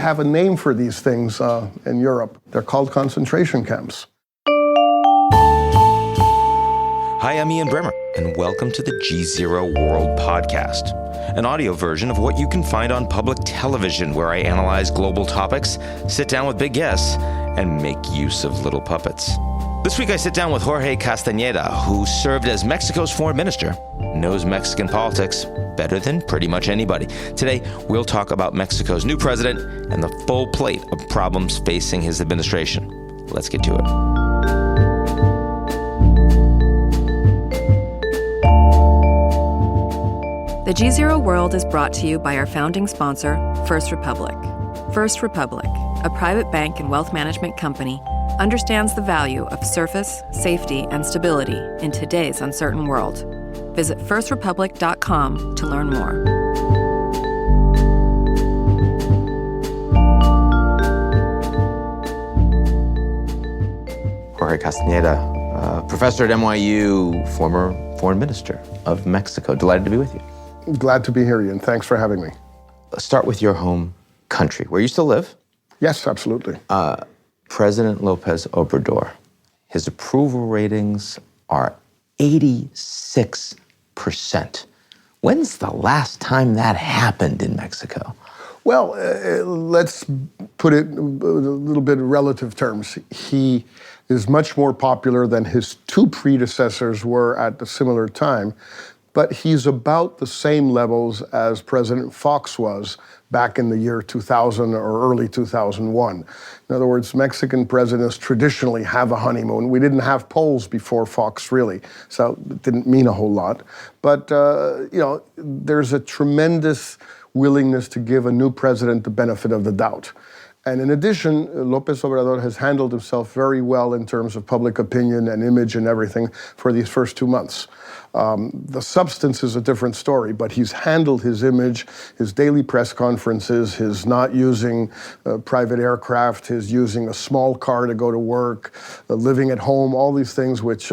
have a name for these things in Europe. They're called concentration camps. Hi, I'm Ian Bremmer, and welcome to the GZERO World Podcast, an audio version of what you can find on public television, where I analyze global topics, sit down with big guests, and make use of little puppets. This week I sit down with Jorge Castañeda, who served as Mexico's foreign minister, knows Mexican politics better than pretty much anybody. Today, we'll talk about Mexico's new president and the full plate of problems facing his administration. Let's get to it. The GZERO World is brought to you by our founding sponsor, First Republic. First Republic, a private bank and wealth management company, understands the value of surface, safety, and stability in today's uncertain world. Visit firstrepublic.com to learn more. Jorge Castañeda, professor at NYU, former foreign minister of Mexico. Delighted to be with you. Glad to be here, Ian. Thanks for having me. Let's start with your home country, where you still live. Yes, absolutely. President López Obrador, his approval ratings are 86%. When's the last time that happened in Mexico? Well, let's put it a little bit in relative terms. He is much more popular than his two predecessors were at a similar time, but he's about the same levels as President Fox was back in the year 2000 or early 2001. In other words, Mexican presidents traditionally have a honeymoon. We didn't have polls before Fox, really, so it didn't mean a whole lot. But, there's a tremendous willingness to give a new president the benefit of the doubt. And in addition, López Obrador has handled himself very well in terms of public opinion and image and everything for these first 2 months. The substance is a different story, but he's handled his image, his daily press conferences, his not using private aircraft, his using a small car to go to work, living at home, all these things which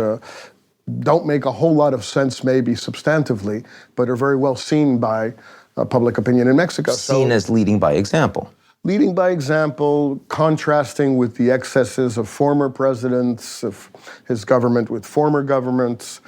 don't make a whole lot of sense maybe substantively, but are very well seen by public opinion in Mexico. Seen as leading by example. Leading by example, contrasting with the excesses of former presidents, of his government with former governments,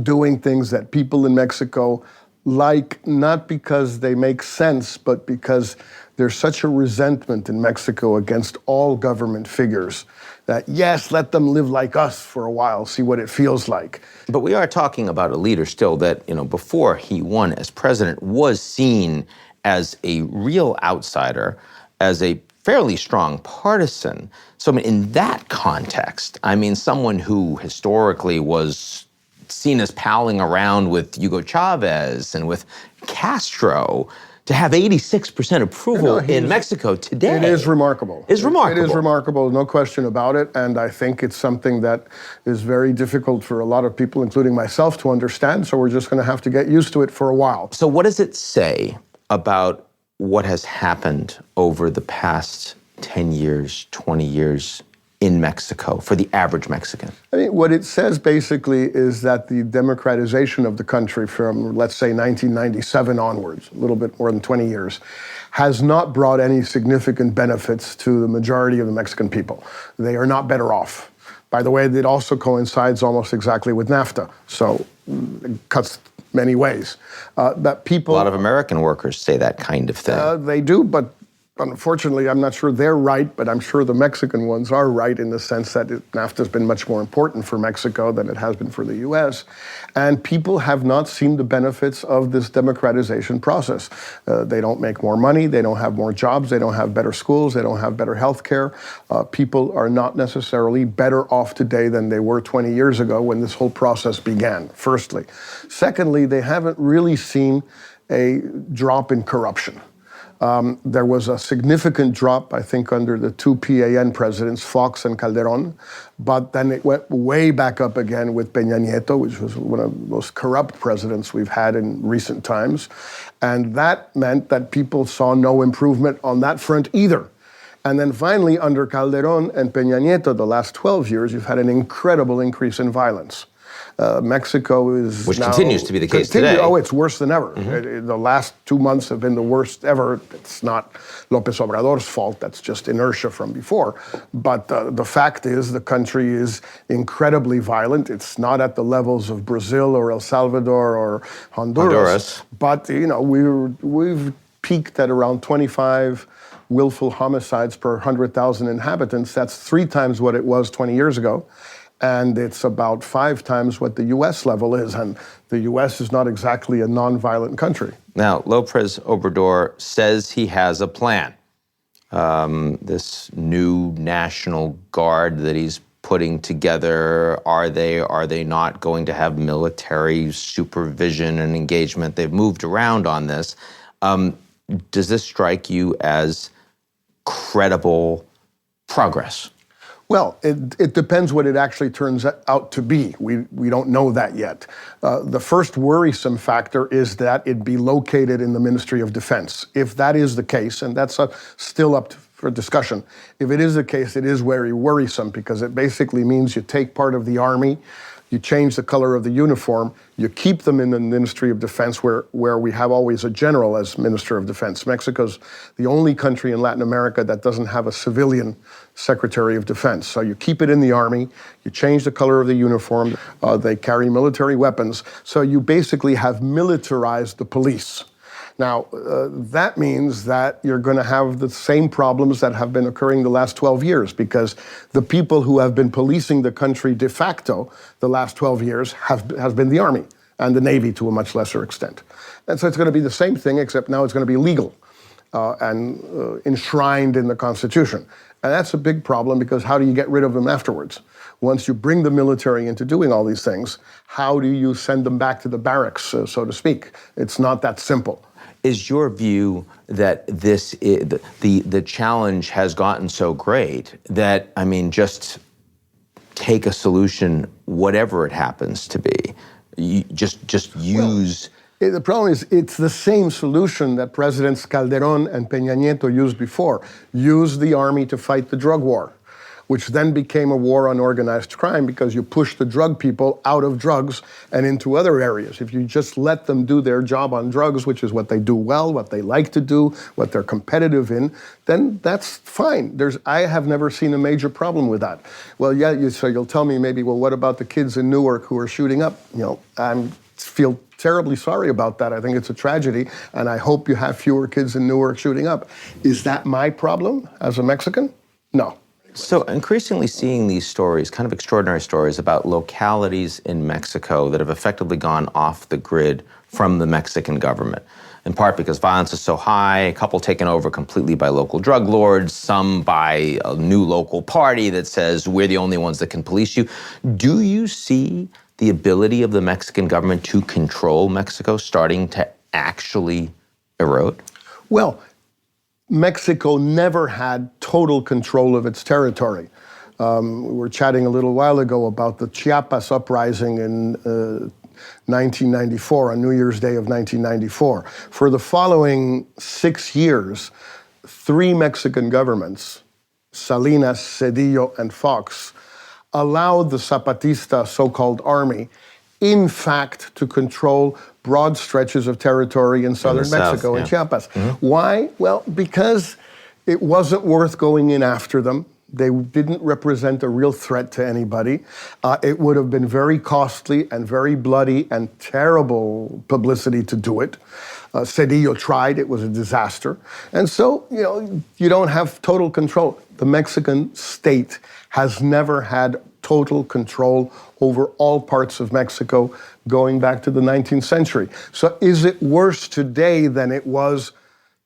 doing things that people in Mexico like, not because they make sense, but because there's such a resentment in Mexico against all government figures that, yes, let them live like us for a while, see what it feels like. But we are talking about a leader still that, before he won as president, was seen as a real outsider, as a fairly strong partisan. So in that context, someone who historically was seen as palling around with Hugo Chavez and with Castro, to have 86% approval in Mexico today. It is remarkable. It is remarkable, no question about it. And I think it's something that is very difficult for a lot of people, including myself, to understand. So we're just going to have to get used to it for a while. So what does it say about what has happened over the past 10 years, 20 years in Mexico for the average Mexican? What it says basically is that the democratization of the country from, let's say, 1997 onwards, a little bit more than 20 years, has not brought any significant benefits to the majority of the Mexican people. They are not better off. By the way, it also coincides almost exactly with NAFTA, so it cuts many ways. That people, a lot of American workers say that kind of thing. They do, but unfortunately, I'm not sure they're right, but I'm sure the Mexican ones are right in the sense that NAFTA has been much more important for Mexico than it has been for the U.S. And people have not seen the benefits of this democratization process. They don't make more money, they don't have more jobs, they don't have better schools, they don't have better health care. People are not necessarily better off today than they were 20 years ago when this whole process began, firstly. Secondly, they haven't really seen a drop in corruption. There was a significant drop, I think, under the two PAN presidents, Fox and Calderón, but then it went way back up again with Peña Nieto, which was one of the most corrupt presidents we've had in recent times. And that meant that people saw no improvement on that front either. And then finally, under Calderón and Peña Nieto, the last 12 years, you've had an incredible increase in violence. Mexico is Which now, continues to be the case today. Oh, it's worse than ever. The last 2 months have been the worst ever. It's not López Obrador's fault. That's just inertia from before. But the fact is the country is incredibly violent. It's not at the levels of Brazil or El Salvador or Honduras. But, we've peaked at around 25 willful homicides per 100,000 inhabitants. That's 3 times what it was 20 years ago. And it's about 5 times what the U.S. level is. And the U.S. is not exactly a nonviolent country. Now, López Obrador says he has a plan. This new National Guard that he's putting together, are they not going to have military supervision and engagement? They've moved around on this. Does this strike you as credible progress? Well, it depends what it actually turns out to be. We don't know that yet. The first worrisome factor is that it be located in the Ministry of Defense. If that is the case, and that's still up for discussion, if it is the case, it is very worrisome because it basically means you take part of the army, you change the color of the uniform, you keep them in the Ministry of Defense where we have always a general as Minister of Defense. Mexico's the only country in Latin America that doesn't have a civilian Secretary of Defense. So you keep it in the army, you change the color of the uniform, they carry military weapons, so you basically have militarized the police. Now, that means that you're going to have the same problems that have been occurring the last 12 years because the people who have been policing the country de facto the last 12 years has been the Army and the Navy to a much lesser extent. And so it's going to be the same thing, except now it's going to be legal and enshrined in the Constitution. And that's a big problem because how do you get rid of them afterwards? Once you bring the military into doing all these things, how do you send them back to the barracks, so to speak? It's not that simple. Is your view that the challenge has gotten so great that, just take a solution, whatever it happens to be, you just use... Well, the problem is it's the same solution that Presidents Calderón and Peña Nieto used before. Use the army to fight the drug war, which then became a war on organized crime because you push the drug people out of drugs and into other areas. If you just let them do their job on drugs, which is what they do well, what they like to do, what they're competitive in, then that's fine. I have never seen a major problem with that. Well, yeah, so you'll tell me maybe, well, what about the kids in Newark who are shooting up? I feel terribly sorry about that. I think it's a tragedy, and I hope you have fewer kids in Newark shooting up. Is that my problem as a Mexican? No. So increasingly seeing these stories, kind of extraordinary stories about localities in Mexico that have effectively gone off the grid from the Mexican government, in part because violence is so high, a couple taken over completely by local drug lords, some by a new local party that says we're the only ones that can police you. Do you see the ability of the Mexican government to control Mexico starting to actually erode? Well, Mexico never had total control of its territory. We were chatting a little while ago about the Chiapas uprising in 1994, on New Year's Day of 1994. For the following 6 years, 3 Mexican governments, Salinas, Cedillo, and Fox, allowed the Zapatista so-called army, in fact, to control broad stretches of territory in southern Mexico and Chiapas. Mm-hmm. Why? Well, because it wasn't worth going in after them. They didn't represent a real threat to anybody. It would have been very costly and very bloody and terrible publicity to do it. Cedillo tried, it was a disaster. And so, you don't have total control. The Mexican state has never had total control over all parts of Mexico going back to the 19th century. So is it worse today than it was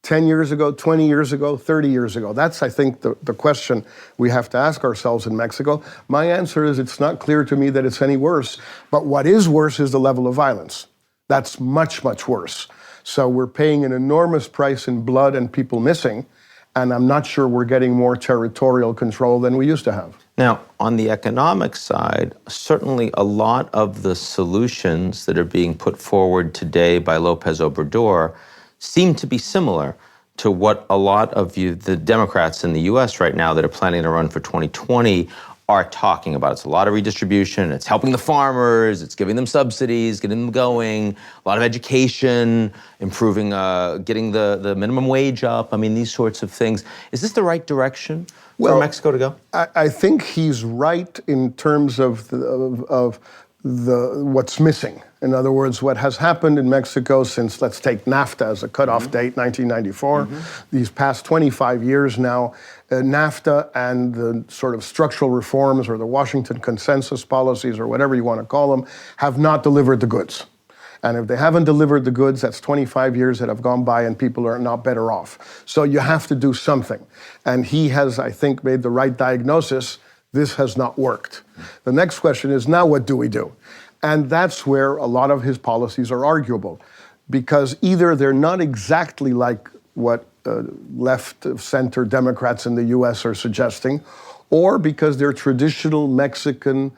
10 years ago, 20 years ago, 30 years ago? That's, I think, the question we have to ask ourselves in Mexico. My answer is it's not clear to me that it's any worse, but what is worse is the level of violence. That's much, much worse. So we're paying an enormous price in blood and people missing, and I'm not sure we're getting more territorial control than we used to have. Now, on the economic side, certainly a lot of the solutions that are being put forward today by López Obrador seem to be similar to what a lot of the Democrats in the U.S. right now that are planning to run for 2020 are talking about. It's a lot of redistribution. It's helping the farmers. It's giving them subsidies, getting them going. A lot of education, improving, getting the minimum wage up. I mean, these sorts of things. Is this the right direction for Mexico to go? I think he's right in terms of what's missing. In other words, what has happened in Mexico since, let's take NAFTA as a cutoff date, 1994, these past 25 years now, NAFTA and the sort of structural reforms or the Washington consensus policies or whatever you want to call them have not delivered the goods. And if they haven't delivered the goods, that's 25 years that have gone by and people are not better off. So you have to do something. And he has, I think, made the right diagnosis. This has not worked. The next question is, now what do we do? And that's where a lot of his policies are arguable, because either they're not exactly like what left-of-center Democrats in the U.S. are suggesting, or because they're traditional Mexican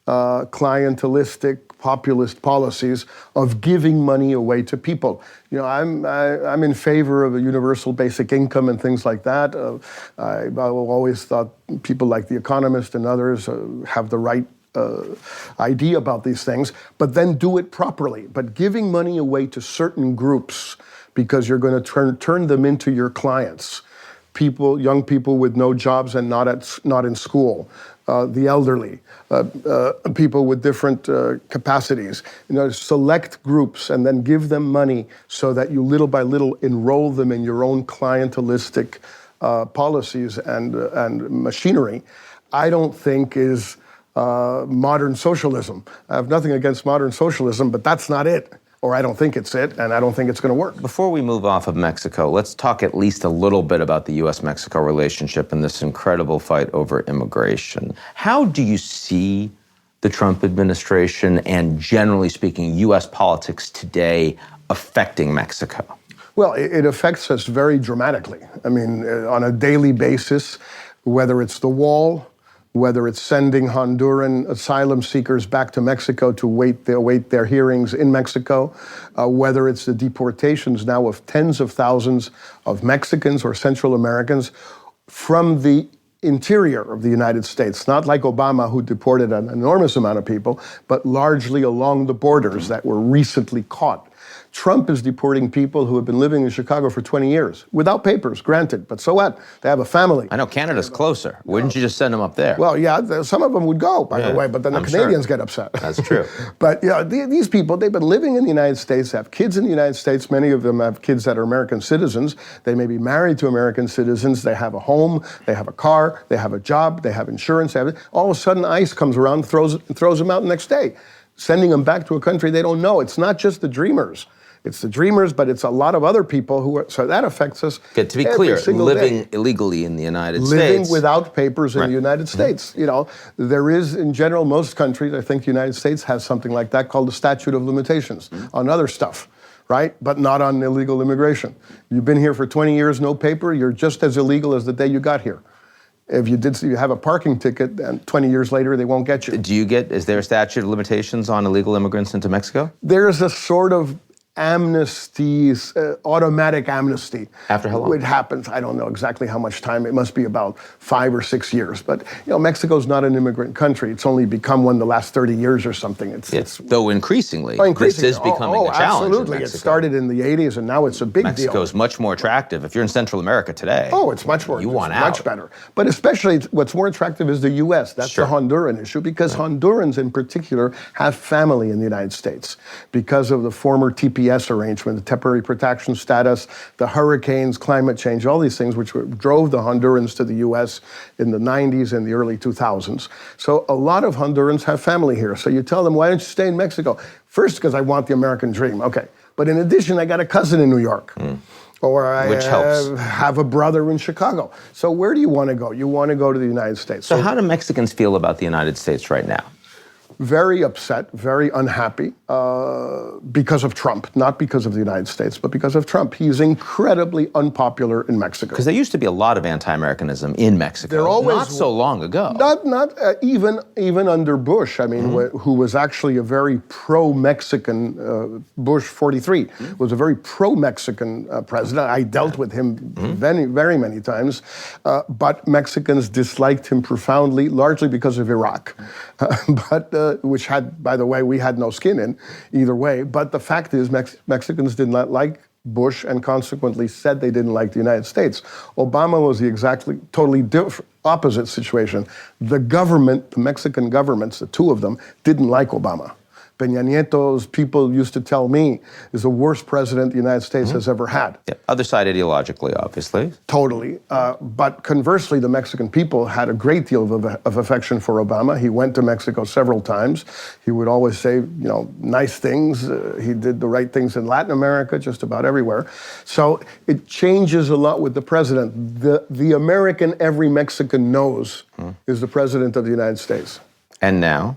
clientelistic populist policies of giving money away to people. You know, I'm in favor of a universal basic income and things like that. I've always thought people like The Economist and others have the right idea about these things, but then do it properly. But giving money away to certain groups because you're going to turn them into your clients, people, young people with no jobs and not in school, the elderly, people with different capacities, select groups and then give them money so that you little by little enroll them in your own clientelistic policies and machinery, I don't think is modern socialism. I have nothing against modern socialism, but that's not it. Or I don't think it's it, and I don't think it's going to work. Before we move off of Mexico, let's talk at least a little bit about the U.S.-Mexico relationship and this incredible fight over immigration. How do you see the Trump administration and, generally speaking, U.S. politics today affecting Mexico? Well, it affects us very dramatically. I mean, on a daily basis, whether it's the wall, whether it's sending Honduran asylum seekers back to Mexico to await their hearings in Mexico, whether it's the deportations now of tens of thousands of Mexicans or Central Americans from the interior of the United States, not like Obama, who deported an enormous amount of people, but largely along the borders that were recently caught. Trump is deporting people who have been living in Chicago for 20 years, without papers, granted, but so what? They have a family. I know Canada's closer. Wouldn't you just send them up there? Well, yeah, some of them would go, by the way, but then the Canadians get upset. That's true. But these people, they've been living in the United States, have kids in the United States. Many of them have kids that are American citizens. They may be married to American citizens. They have a home, they have a car, they have a job, they have insurance. All of a sudden, ICE comes around and throws them out the next day, sending them back to a country they don't know. It's not just the dreamers. It's the dreamers, but it's a lot of other people who are, so that affects us. To be clear, living illegally in the United States. Living without papers in the United States. You know, there is, in general, most countries, I think the United States has something like that called the statute of limitations on other stuff, right? But not on illegal immigration. You've been here for 20 years, no paper, you're just as illegal as the day you got here. If you have a parking ticket, and 20 years later, they won't get you. Is there a statute of limitations on illegal immigrants into Mexico? There's a sort of amnesties, automatic amnesty. After how long? It happens, I don't know exactly how much time. It must be about 5 or 6 years. But Mexico's not an immigrant country. It's only become one the last 30 years or something. Though increasingly, this is becoming a challenge. Absolutely. It started in the 80s and now it's a big deal. Mexico's much more attractive. If you're in Central America today, it's much more. You want out. Much better. But especially what's more attractive is the U.S. That's the Honduran issue, because Hondurans in particular have family in the United States because of the former TPS arrangement, the temporary protection status, the hurricanes, climate change, all these things which drove the Hondurans to the U.S. in the 90s and the early 2000s. So a lot of Hondurans have family here. So you tell them, why don't you stay in Mexico? First, because I want the American dream. Okay. But in addition, I got a cousin in New York. Or I have a brother in Chicago. So where do you want to go? You want to go to the United States. So how do Mexicans feel about the United States right now? Very upset, very unhappy. because of Trump, not because of the United States, but because of Trump. He's incredibly unpopular in Mexico. Because there used to be a lot of anti-Americanism in Mexico, There always not so long ago. Not even under Bush. I mean, who was actually a very pro-Mexican. Bush 43 was a very pro-Mexican president. I dealt with him very, very many times, but Mexicans disliked him profoundly, largely because of Iraq, which had, by the way, we had no skin in either way. But the fact is, Mexicans did not like Bush and consequently said they didn't like the United States. Obama was the totally opposite situation. The government, the Mexican governments, the two of them, didn't like Obama. Peña Nieto's people used to tell me is the worst president the United States has ever had. Yeah. Other side ideologically, obviously. Totally. But conversely, the Mexican people had a great deal of affection for Obama. He went to Mexico several times. He would always say, nice things. He did the right things in Latin America, just about everywhere. So it changes a lot with the president. The American every Mexican knows is the president of the United States. And now?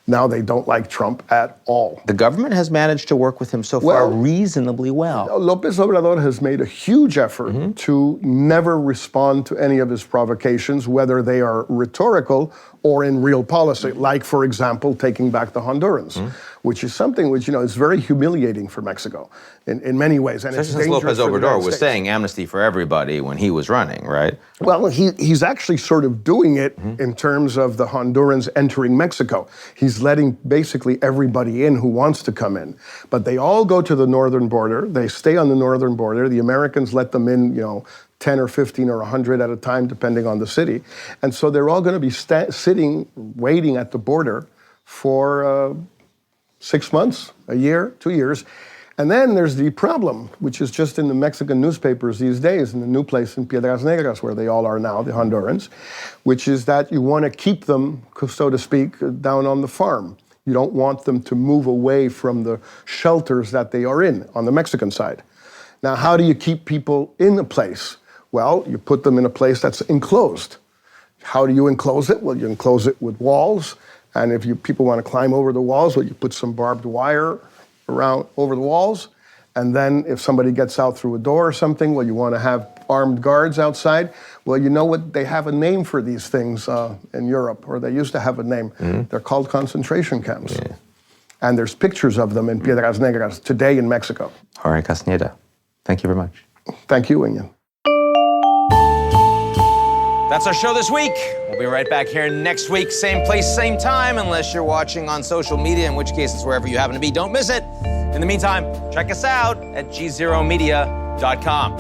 Now they don't like Trump at all. The government has managed to work with him so far reasonably well. López Obrador has made a huge effort to never respond to any of his provocations, whether they are rhetorical or in real policy, like, for example, taking back the Hondurans, which is something which, is very humiliating for Mexico in many ways. And Especially since López Obrador was saying amnesty for everybody when he was running, right? Well, he's actually sort of doing it in terms of the Hondurans entering Mexico. He's letting basically everybody in who wants to come in. But they all go to the northern border. They stay on the northern border. The Americans let them in, 10 or 15 or 100 at a time, depending on the city. And so they're all going to be sitting, waiting at the border for 6 months, a year, 2 years. And then there's the problem, which is just in the Mexican newspapers these days, in the new place in Piedras Negras, where they all are now, the Hondurans, which is that you want to keep them, so to speak, down on the farm. You don't want them to move away from the shelters that they are in on the Mexican side. Now, how do you keep people in a place? Well, you put them in a place that's enclosed. How do you enclose it? Well, you enclose it with walls. And if people want to climb over the walls, well, you put some barbed wire around over the walls. And then if somebody gets out through a door or something, well, you want to have armed guards outside. Well, you know what? They have a name for these things in Europe, or they used to have a name. They're called concentration camps. Yeah. And there's pictures of them in Piedras Negras today in Mexico. Jorge Castañeda, thank you very much. Thank you, Inyan. That's our show this week. We'll be right back here next week, same place, same time, unless you're watching on social media, in which case it's wherever you happen to be. Don't miss it. In the meantime, check us out at gzeromedia.com.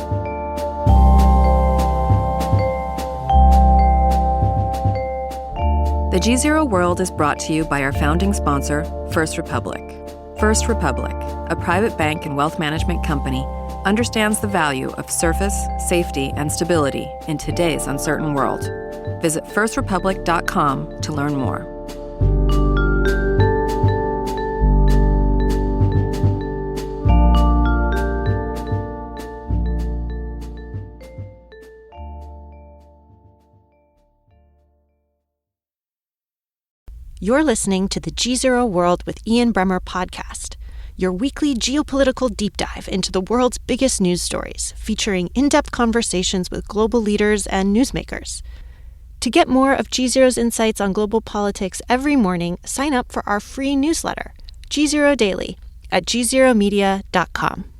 The GZERO World is brought to you by our founding sponsor, First Republic. First Republic, a private bank and wealth management company, understands the value of surface, safety, and stability in today's uncertain world. Visit firstrepublic.com to learn more. You're listening to the GZERO World with Ian Bremmer podcast, your weekly geopolitical deep dive into the world's biggest news stories, featuring in-depth conversations with global leaders and newsmakers. To get more of GZERO's insights on global politics every morning, sign up for our free newsletter, GZERO Daily, at gzeromedia.com.